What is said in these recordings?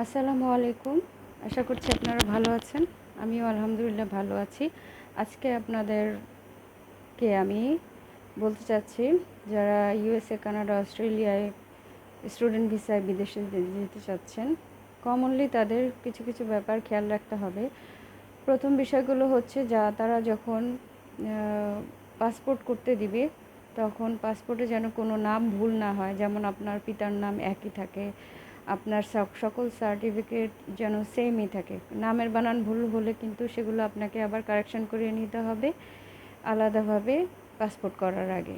আসসালামু আলাইকুম। আশা করছি আপনারা ভালো আছেন। আমিও আলহামদুলিল্লাহ ভালো আছি। আজকে আপনাদেরকে আমি বলতে চাচ্ছি, যারা ইউএসএ, কানাডা, অস্ট্রেলিয়ায় স্টুডেন্ট ভিসায় বিদেশে যেতে চাচ্ছেন, কমনলি তাদের কিছু কিছু ব্যাপার খেয়াল রাখতে হবে। প্রথম বিষয়গুলো হচ্ছে, তারা যখন পাসপোর্ট করতে দিবে, তখন পাসপোর্টে যেন কোনো নাম ভুল না হয়। যেমন আপনার পিতার নাম একই থাকে, আপনার সকল সার্টিফিকেট যেন সেমই থাকে। নামের বানান ভুল হলে কিন্তু সেগুলো আপনাকে আবার কারেকশন করিয়ে নিতে হবে আলাদাভাবে পাসপোর্ট করার আগে।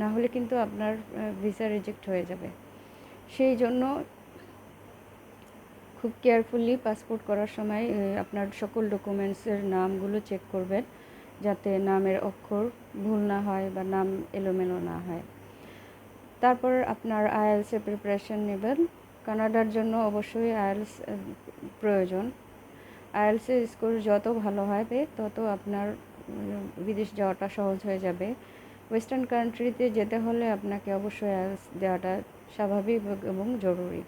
না হলে কিন্তু আপনার ভিসা রিজেক্ট হয়ে যাবে। সেই জন্য খুব কেয়ারফুলি পাসপোর্ট করার সময় আপনার সকল ডকুমেন্টসের নামগুলো চেক করবেন, যাতে নামের অক্ষর ভুল না হয় বা নাম এলোমেলো না হয়। তারপর আপনার আইএলসের প্রিপারেশন নেবেন। কানাডার জন্য অবশ্যই আইএলস প্রয়োজন। আইএলসের স্কোর যত ভালো হবে তত আপনার বিদেশ যাওয়াটা সহজ হয়ে যাবে। ওয়েস্টার্ন কান্ট্রিতে যেতে হলে আপনাকে অবশ্যই আইএলস দেওয়াটা স্বাভাবিক এবং জরুরি।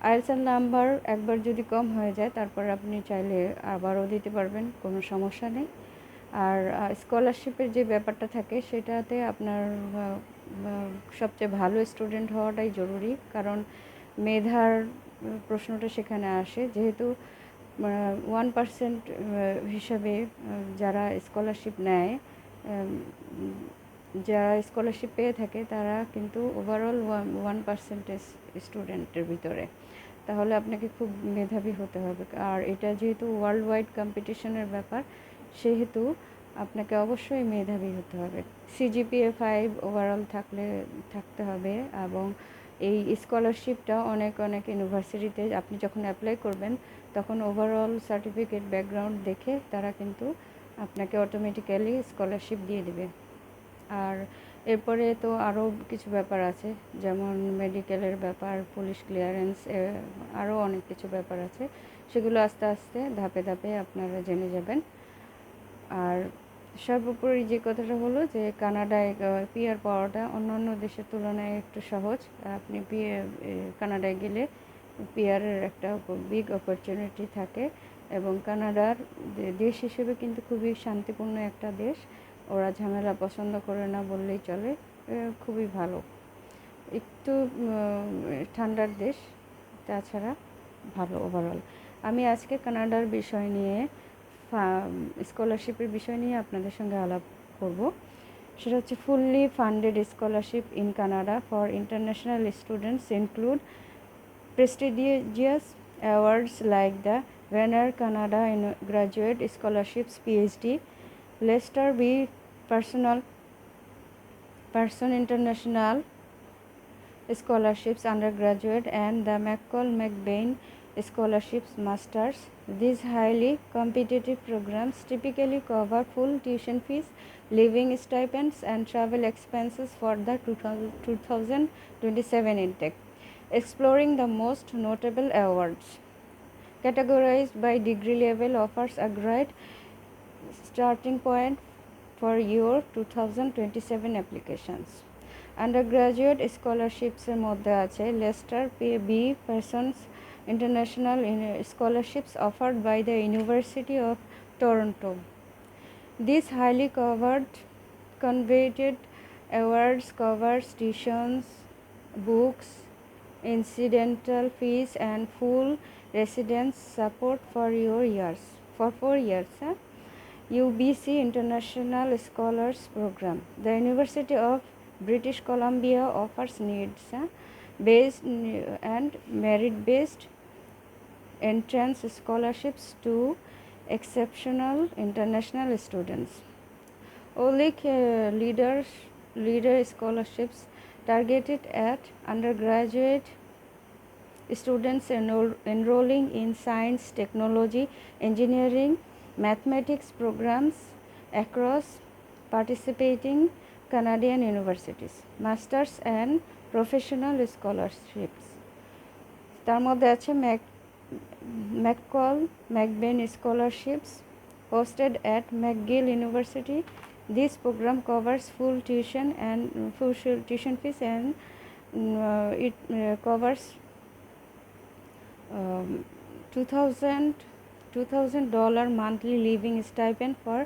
আইএলসের নাম্বার একবার যদি কম হয়ে যায়, তারপর আপনি চাইলে আবারও দিতে পারবেন, কোনো সমস্যা নেই। আর স্কলারশিপের যে ব্যাপারটা থাকে, সেটাতে আপনার সবচেয়ে ভালো স্টুডেন্ট হওয়াটাই জরুরি, কারণ মেধার প্রশ্নটা সেখানে আসে। যেহেতু 1% হিসাবে যারা স্কলারশিপ নেয়, যারা স্কলারশিপ পেয়ে থাকে, তারা কিন্তু ওভারঅল 1% স্টুডেন্টের ভিতরে। তাহলে আপনাকে খুব মেধাবী হতে হবে। আর এটা যেহেতু ওয়ার্ল্ড ওয়াইড কম্পিটিশনের ব্যাপার, সেহেতু আপনাকে অবশ্যই মেধাবী হতে হবে। সিজিপিএ 5 ওভারঅল থাকতে হবে। এবং এই স্কলারশিপটা অনেক ইউনিভার্সিটিতে আপনি যখন অ্যাপ্লাই করবেন, তখন ওভারঅল সার্টিফিকেট ব্যাকগ্রাউন্ড দেখে তারা কিন্তু আপনাকে অটোমেটিক্যালি স্কলারশিপ দিয়ে দেবে। আর এরপরে তো আরও কিছু ব্যাপার আছে, যেমন মেডিকেলের ব্যাপার, পুলিশ ক্লিয়ারেন্স, আরও অনেক কিছু ব্যাপার আছে। সেগুলো আস্তে আস্তে ধাপে ধাপে আপনারা জেনে যাবেন। আর সর্বোপরি যে কথাটা হলো যে, কানাডায় পিআর পাওয়াটা অন্যান্য দেশের তুলনায় একটু সহজ। আপনি কানাডায় গেলে পিআরের একটা বিগ অপরচুনিটি থাকে। এবং কানাডার দেশ হিসেবে কিন্তু খুবই শান্তিপূর্ণ একটা দেশ। ওরা ঝামেলা পছন্দ করে না বললেই চলে। খুবই ভালো, একটু ঠান্ডার দেশ, তাছাড়া ভালো ওভারঅল। আমি আজকে কানাডার বিষয় নিয়ে, স্কলারশিপের বিষয় নিয়ে আপনাদের সঙ্গে আলাপ করব। সেটা হচ্ছে, fully funded scholarship in Canada for international students include prestigious awards like the Venner Canada Graduate Scholarships PhD, Lester B. Person International Scholarships Undergraduate, and the McCall McBain Scholarships Masters. These highly competitive programs typically cover full tuition fees, living stipends, and travel expenses for the 2027 intake. Exploring the most notable awards categorized by degree level offers a great starting point for your 2027 applications. Undergraduate scholarships এর মধ্যে আছে Leicester বি পার্সনস international scholarships offered by the University of Toronto. These highly coveted awards covers tuitions, books, incidental fees, and full residence support for 4 years. UBC International Scholars Program. The University of British Columbia offers needs-based and merit-based entrance scholarships to exceptional international students. OLIC leader scholarships targeted at undergraduate students enrolling in science, technology, engineering, mathematics programs across participating Canadian universities. Masters and professional scholarships তার মধ্যে আছে McCall McBain scholarships hosted at McGill University. This program covers full tuition fees, and it covers um, 2000 $2000 monthly living stipend for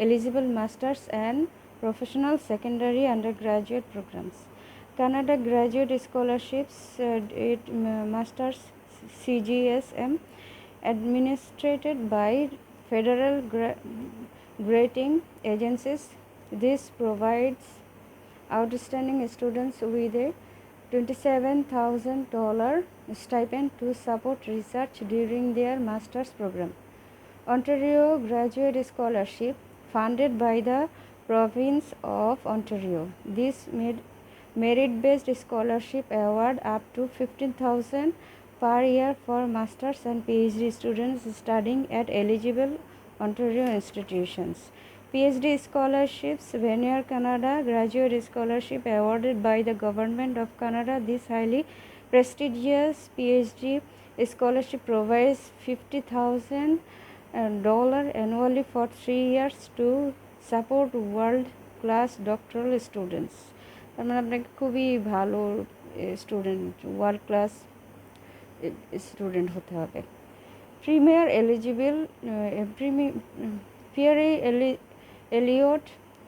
eligible masters and professional secondary undergraduate programs. Canada graduate scholarships, masters CGSM, administered by federal grading agencies. This provides outstanding students with a $27,000 stipend to support research during their master's program. Ontario Graduate Scholarship, funded by the Province of Ontario. This merit-based scholarship award up to $15,000 per year for masters and PhD students studying at eligible Ontario institutions. PhD scholarships, Vanier Canada Graduate Scholarship awarded by the Government of Canada. This highly prestigious PhD scholarship provides $50,000 annually for 3 years to support world-class doctoral students. তার মানে আপনাকে খুবই ভালো student, world class student হতে হবে। Premier eligible Pierre Elliott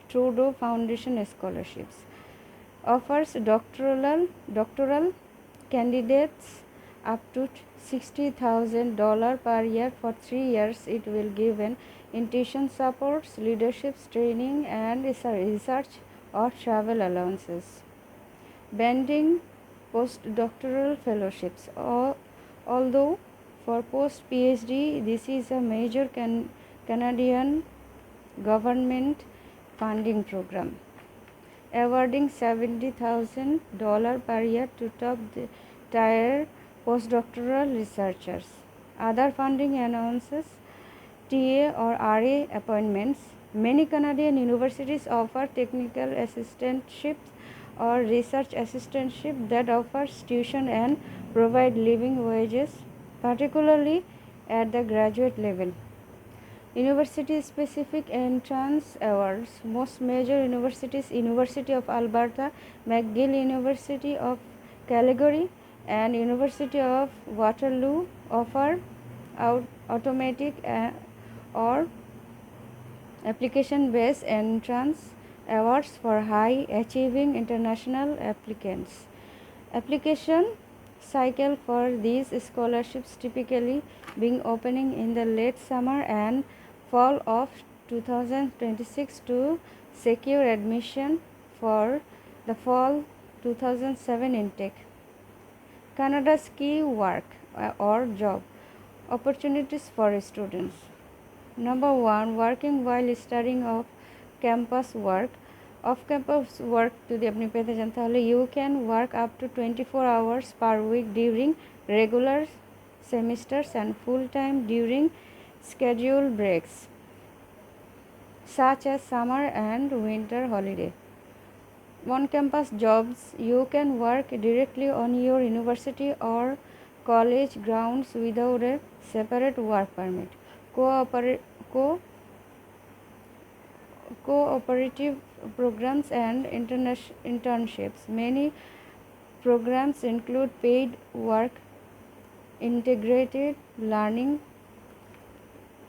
Trudeau Foundation Scholarships offers doctoral candidates up to $60,000 per year for 3 years. It will give an internship supports, leadership training, and research or travel allowances. Banding postdoctoral fellowships. Although for post-PhD, this is a major Canadian government funding program, awarding $70,000 per year to top-tier postdoctoral researchers. Other funding announces TA or RA appointments. Many Canadian universities offer technical assistantships or research assistantship that offers tuition and provide living wages, particularly at the graduate level. University-specific entrance awards. Most major universities, University of Alberta, McGill University of Calgary, and University of Waterloo offer automatic or application-based entrance awards for high-achieving international applicants. Application cycle for these scholarships typically being opening in the late summer and fall of 2026 to secure admission for the fall 2007 intake. Canada's key work or job opportunities for students. Number 1, working while studying off campus work. Off campus work যদি আপনি পেতে চান তাহলে you can work up to 24 hours per week during regular semesters and full time during scheduled breaks such as summer and winter holiday. On campus jobs, you can work directly on your university or college grounds without a separate work permit. Cooperative programs and internships. Many programs include paid work, integrated learning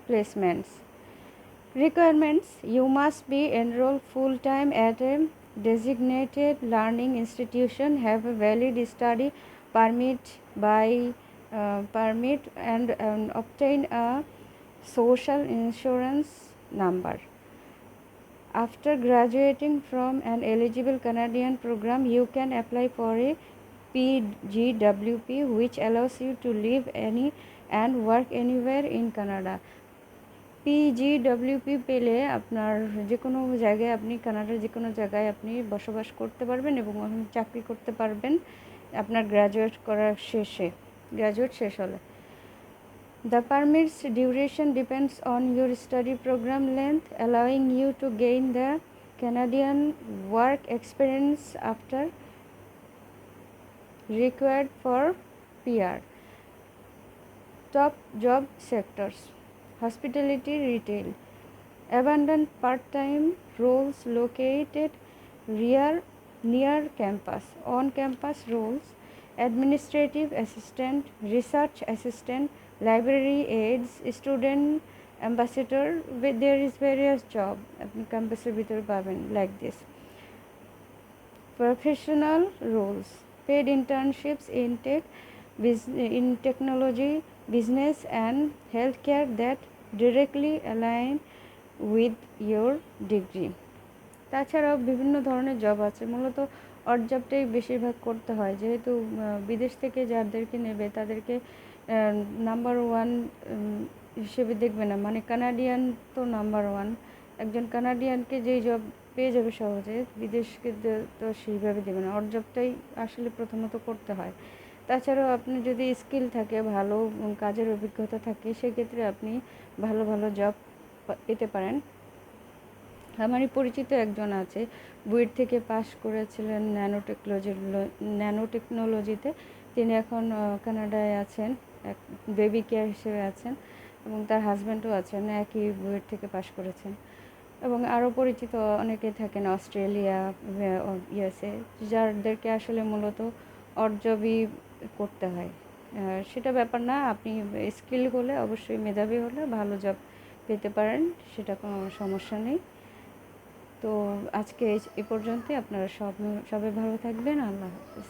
placements. Requirements: you must be enrolled full-time at a designated learning institution, have a valid study permit and obtain a social insurance number. After graduating from an eligible Canadian program, you can apply for a PGWP, which allows you to live and work anywhere in Canada. PGWP পেলে আপনার যে কোনো জায়গায় আপনি কানাডার যে কোনো জায়গায় আপনি বসবাস করতে পারবেন এবং চাকরি করতে পারবেন আপনার গ্র্যাজুয়েট শেষ হলে। The permit's duration depends on your study program length, allowing you to gain the Canadian work experience after required for PR. Top job sectors: hospitality, retail. Abundant part-time roles located near campus. On-campus roles administrative assistant, research assistant, library aids, student ambassador, there is various job আপনি ক্যাম্পাসের ভিতরে পাবেন like this. Professional roles, paid internships in technology, business and healthcare that directly align with your degree. তাছাড়াও বিভিন্ন ধরনের job আছে, মূলত odd জবটাই বেশিরভাগ করতে হয়, যেহেতু বিদেশ থেকে যাদেরকে নেবে তাদেরকে নাম্বার ওয়ান হিসেবে দেখবে না, মানে কানাডিয়ান তো নাম্বার ওয়ান, একজন কানাডিয়ানকে যেই জব পেয়ে যাবে সহজে, বিদেশকে তো সেইভাবে দেবে না, অড জবটাই আসলে প্রথমত করতে হয়। তাছাড়াও আপনি যদি স্কিল থাকে, ভালো কাজের অভিজ্ঞতা থাকে, সেক্ষেত্রে আপনি ভালো ভালো জব পেতে পারেন। আমারই পরিচিত একজন আছে, বুয়েট থেকে পাশ করেছিলেন ন্যানোটেকনোলজিতে, তিনি এখন কানাডায় আছেন, এক বেবি কেয়ার হিসেবে আছেন, এবং তার হাজব্যান্ডও আছেন, একই বুয়েট থেকে পাশ করেছেন। এবং আরও পরিচিত অনেকে থাকেন অস্ট্রেলিয়া, ইউএসএ, যাদেরকে আসলে মূলত অড জবই করতে হয়। সেটা ব্যাপার না, আপনি স্কিল হলে, অবশ্যই মেধাবী হলে ভালো জব পেতে পারেন, সেটা কোনো সমস্যা নেই। তো আজকে এ পর্যন্তই, আপনারা সবাই ভালো থাকবেন, আল্লাহ হাফিজ।